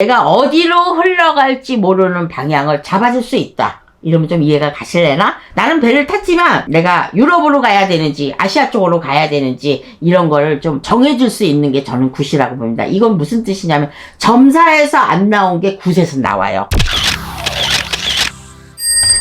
내가 어디로 흘러갈지 모르는 방향을 잡아줄 수 있다. 이러면 좀 이해가 가실래나? 나는 배를 탔지만 내가 유럽으로 가야 되는지 아시아 쪽으로 가야 되는지 이런 거를 좀 정해줄 수 있는 게 저는 굿이라고 봅니다. 이건 무슨 뜻이냐면 점사에서 안 나온 게 굿에서 나와요.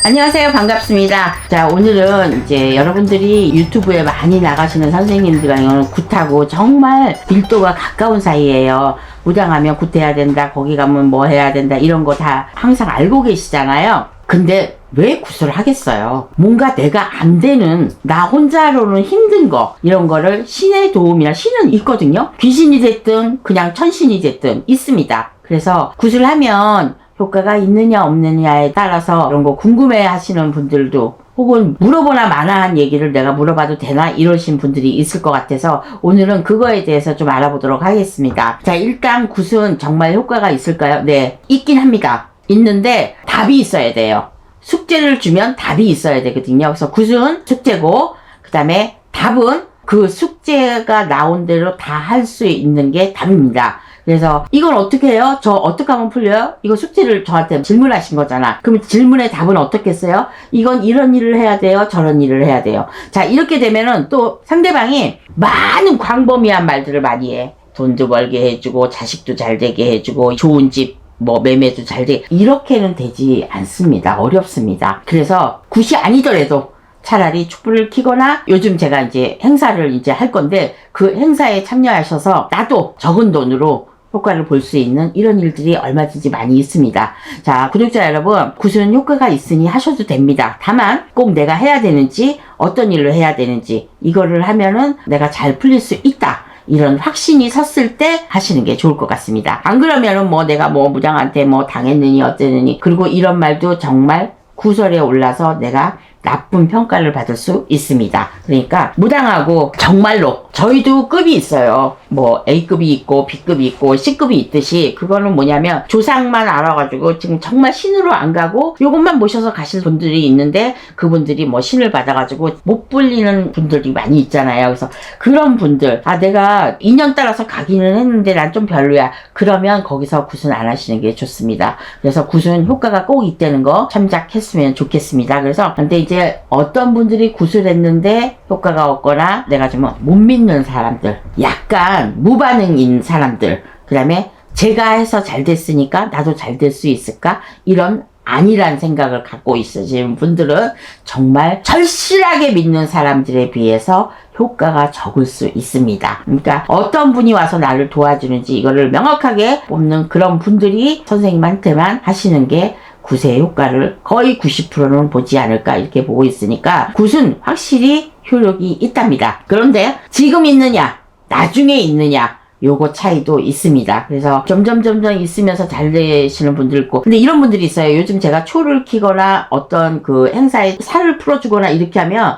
안녕하세요. 반갑습니다. 자, 오늘은 이제 여러분들이 유튜브에 많이 나가시는 선생님들과는 굿하고 정말 밀도가 가까운 사이예요. 무당하면 굿해야 된다, 거기 가면 뭐 해야 된다, 이런 거 다 항상 알고 계시잖아요. 근데 왜 굿을 하겠어요? 뭔가 내가 안 되는, 나 혼자로는 힘든 거, 이런 거를 신의 도움이나 신은 있거든요. 귀신이 됐든 그냥 천신이 됐든 있습니다. 그래서 굿을 하면 효과가 있느냐 없느냐에 따라서 그런 거 궁금해 하시는 분들도, 혹은 물어보나 마나한 얘기를 내가 물어봐도 되나 이러신 분들이 있을 것 같아서 오늘은 그거에 대해서 좀 알아보도록 하겠습니다. 자, 일단 굿은 정말 효과가 있을까요? 네, 있긴 합니다. 있는데 답이 있어야 돼요. 숙제를 주면 답이 있어야 되거든요. 그래서 굿은 숙제고, 그 다음에 답은 그 숙제가 나온 대로 다 할 수 있는 게 답입니다. 그래서 이건 어떻게 해요? 저 어떻게 하면 풀려요? 이거 숙제를 저한테 질문하신 거잖아. 그럼 질문의 답은 어떻겠어요? 이건 이런 일을 해야 돼요, 저런 일을 해야 돼요. 자, 이렇게 되면은 또 상대방이 많은 광범위한 말들을 많이 해. 돈도 벌게 해주고, 자식도 잘 되게 해주고, 좋은 집, 뭐 매매도 잘 되게, 이렇게는 되지 않습니다. 어렵습니다. 그래서 굿이 아니더라도 차라리 촛불을 켜거나, 요즘 제가 이제 행사를 이제 할 건데 그 행사에 참여하셔서 나도 적은 돈으로 효과를 볼 수 있는 이런 일들이 얼마든지 많이 있습니다. 자, 구독자 여러분, 굿은 효과가 있으니 하셔도 됩니다. 다만 꼭 내가 해야 되는지, 어떤 일을 해야 되는지, 이거를 하면은 내가 잘 풀릴 수 있다, 이런 확신이 섰을 때 하시는 게 좋을 것 같습니다. 안 그러면은 뭐 내가 뭐 무당한테 뭐 당했느니 어쩌느니, 그리고 이런 말도 정말 구설에 올라서 내가 나쁜 평가를 받을 수 있습니다. 그러니까 무당하고 정말로 저희도 급이 있어요. 뭐 A급이 있고 B급이 있고 C급이 있듯이, 그거는 뭐냐면 조상만 알아가지고 지금 정말 신으로 안 가고 요것만 모셔서 가실 분들이 있는데, 그분들이 뭐 신을 받아가지고 못 불리는 분들이 많이 있잖아요. 그래서 그런 분들, 아 내가 인연 따라서 가기는 했는데 난 좀 별로야, 그러면 거기서 굿은 안 하시는 게 좋습니다. 그래서 굿은 효과가 꼭 있다는 거 참작했으면 좋겠습니다. 그래서 근데 이제 어떤 분들이 굿을 했는데 효과가 없거나 내가 좀 못 믿는 사람들, 약간 무반응인 사람들, 그 다음에 제가 해서 잘 됐으니까 나도 잘 될 수 있을까, 이런 아니란 생각을 갖고 있으신 분들은 정말 절실하게 믿는 사람들에 비해서 효과가 적을 수 있습니다. 그러니까 어떤 분이 와서 나를 도와주는지 이거를 명확하게 뽑는 그런 분들이 선생님한테만 하시는 게 굿의 효과를 거의 90%는 보지 않을까, 이렇게 보고 있으니까 굿은 확실히 효력이 있답니다. 그런데 지금 있느냐, 나중에 있느냐, 요거 차이도 있습니다. 그래서 점점 있으면서 잘 되시는 분들 있고, 근데 이런 분들이 있어요. 요즘 제가 초를 키거나 어떤 그 행사에 살을 풀어주거나 이렇게 하면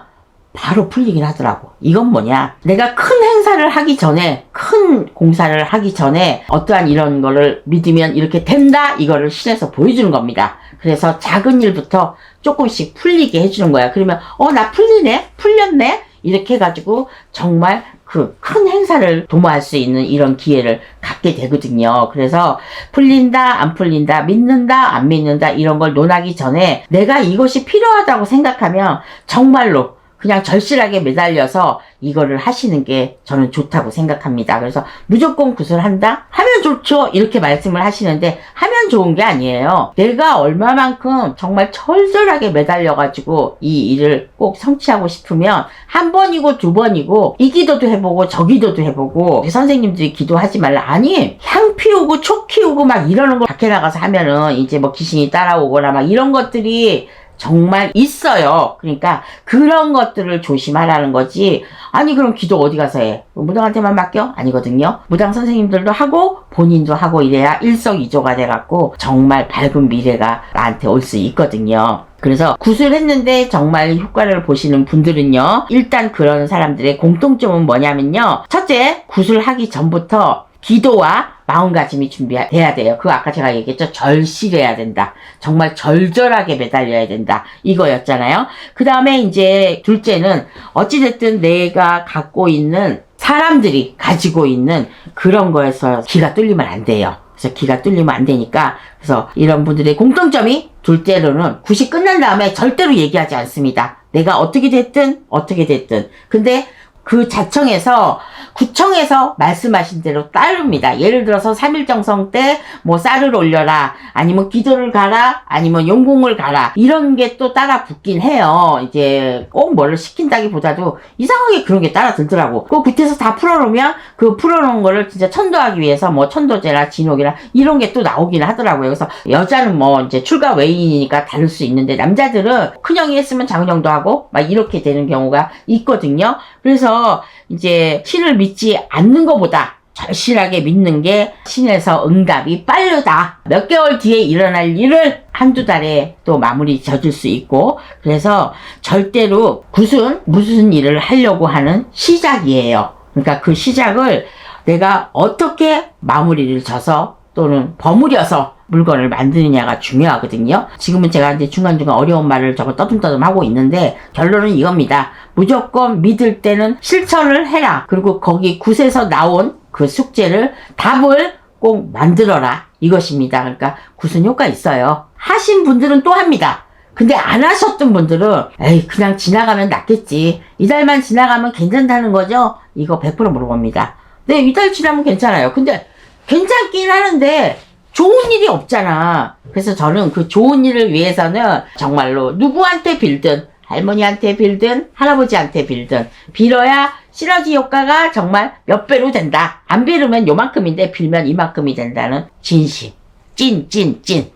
바로 풀리긴 하더라고. 이건 뭐냐, 내가 큰 행사를 하기 전에, 큰 공사를 하기 전에 어떠한 이런 거를 믿으면 이렇게 된다, 이거를 신에서 보여주는 겁니다. 그래서 작은 일부터 조금씩 풀리게 해주는 거야. 그러면 나 풀리네, 풀렸네, 이렇게 해가지고 정말 그 큰 행사를 도모할 수 있는 이런 기회를 갖게 되거든요. 그래서 풀린다, 안 풀린다, 믿는다, 안 믿는다, 이런 걸 논하기 전에 내가 이것이 필요하다고 생각하면 정말로 그냥 절실하게 매달려서 이거를 하시는 게 저는 좋다고 생각합니다. 그래서 무조건 굿을 한다? 하면 좋죠, 이렇게 말씀을 하시는데 하면 좋은 게 아니에요. 내가 얼마만큼 정말 철저하게 매달려가지고 이 일을 꼭 성취하고 싶으면 한 번이고 두 번이고 이 기도도 해보고 저 기도도 해보고, 선생님들이 기도하지 말라, 아니 향 피우고 촉 키우고 막 이러는 걸 밖에 나가서 하면은 이제 뭐 귀신이 따라오거나 막 이런 것들이 정말 있어요. 그러니까 그런 것들을 조심하라는 거지. 아니 그럼 기도 어디 가서 해? 무당한테만 맡겨? 아니거든요. 무당 선생님들도 하고 본인도 하고 이래야 일석이조가 돼갖고 정말 밝은 미래가 나한테 올 수 있거든요. 그래서 굿을 했는데 정말 효과를 보시는 분들은요, 일단 그런 사람들의 공통점은 뭐냐면요, 첫째, 굿을 하기 전부터 기도와 마음가짐이 준비돼야 돼요. 그거 아까 제가 얘기했죠. 절실해야 된다. 정말 절절하게 매달려야 된다, 이거였잖아요. 그 다음에 이제 둘째는 어찌됐든 내가 갖고 있는, 사람들이 가지고 있는 그런 거에서 기가 뚫리면 안 돼요. 그래서 기가 뚫리면 안 되니까. 그래서 이런 분들의 공통점이 둘째로는 굿이 끝난 다음에 절대로 얘기하지 않습니다. 내가 어떻게 됐든 근데 그 자청에서 구청에서 말씀하신 대로 따릅니다. 예를 들어서 3일 정성 때 뭐 쌀을 올려라, 아니면 기도를 가라, 아니면 용궁을 가라, 이런 게 또 따라 붙긴 해요. 이제 꼭 뭐를 시킨다기보다도 이상하게 그런 게 따라 들더라고. 그 굿에서 다 풀어놓으면 그 풀어놓은 거를 진짜 천도하기 위해서 뭐 천도제나 진옥이나 이런 게 또 나오긴 하더라고요. 그래서 여자는 뭐 이제 출가 외인이니까 다를 수 있는데 남자들은 큰형이 했으면 장형도 하고 막 이렇게 되는 경우가 있거든요. 그래서 이제 신을 믿지 않는 것보다 절실하게 믿는 게 신에서 응답이 빠르다. 몇 개월 뒤에 일어날 일을 한두 달에 또 마무리 져줄 수 있고, 그래서 절대로 굿은 무슨 일을 하려고 하는 시작이에요. 그러니까 그 시작을 내가 어떻게 마무리를 져서 또는 버무려서 물건을 만드느냐가 중요하거든요. 지금은 제가 이제 중간중간 어려운 말을 저거 떠듬떠듬 하고 있는데 결론은 이겁니다. 무조건 믿을 때는 실천을 해라. 그리고 거기 굿에서 나온 그 숙제를 답을 꼭 만들어라. 이것입니다. 그러니까 굿은 효과 있어요. 하신 분들은 또 합니다. 근데 안 하셨던 분들은 에이 그냥 지나가면 낫겠지. 이달만 지나가면 괜찮다는 거죠? 이거 100% 물어봅니다. 네, 이달 지나면 괜찮아요. 근데 괜찮긴 하는데 좋은 일이 없잖아. 그래서 저는 그 좋은 일을 위해서는 정말로 누구한테 빌든, 할머니한테 빌든 할아버지한테 빌든 빌어야 시너지 효과가 정말 몇 배로 된다. 안 빌으면 요만큼인데 빌면 이만큼이 된다는 진심. 찐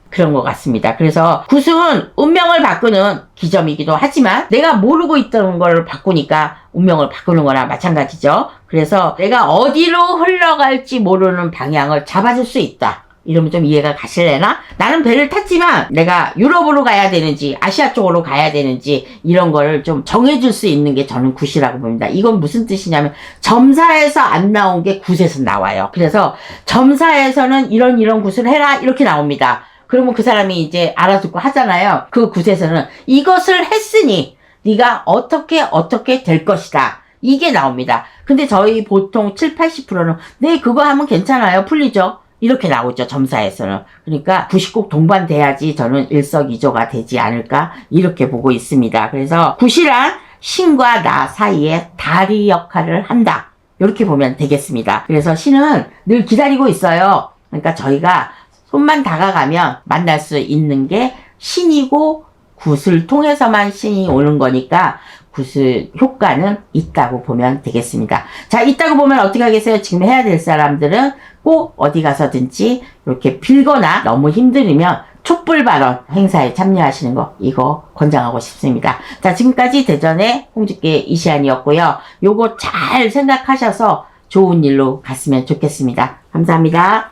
그런 것 같습니다. 그래서 굿은 운명을 바꾸는 기점이기도 하지만 내가 모르고 있던 걸 바꾸니까 운명을 바꾸는 거나 마찬가지죠. 그래서 내가 어디로 흘러갈지 모르는 방향을 잡아줄 수 있다. 이러면 좀 이해가 가실래나? 나는 배를 탔지만 내가 유럽으로 가야 되는지 아시아 쪽으로 가야 되는지 이런 거를 좀 정해줄 수 있는 게 저는 굿이라고 봅니다. 이건 무슨 뜻이냐면 점사에서 안 나온 게 굿에서 나와요. 그래서 점사에서는 이런 굿을 해라 이렇게 나옵니다. 그러면 그 사람이 이제 알아듣고 하잖아요. 그 굿에서는 이것을 했으니 네가 어떻게 될 것이다. 이게 나옵니다. 근데 저희 보통 70-80%는 네 그거 하면 괜찮아요. 풀리죠. 이렇게 나오죠. 점사에서는. 그러니까 굿이 꼭 동반돼야지 저는 일석이조가 되지 않을까 이렇게 보고 있습니다. 그래서 굿이란 신과 나 사이에 다리 역할을 한다. 이렇게 보면 되겠습니다. 그래서 신은 늘 기다리고 있어요. 그러니까 저희가 손만 다가가면 만날 수 있는 게 신이고 굿을 통해서만 신이 오는 거니까 굿의 효과는 있다고 보면 되겠습니다. 자, 있다고 보면 어떻게 하겠어요? 지금 해야 될 사람들은 꼭 어디 가서든지 이렇게 빌거나 너무 힘들으면 촛불 발언 행사에 참여하시는 거 이거 권장하고 싶습니다. 자, 지금까지 대전의 홍직계 이시안이었고요. 요거 잘 생각하셔서 좋은 일로 갔으면 좋겠습니다. 감사합니다.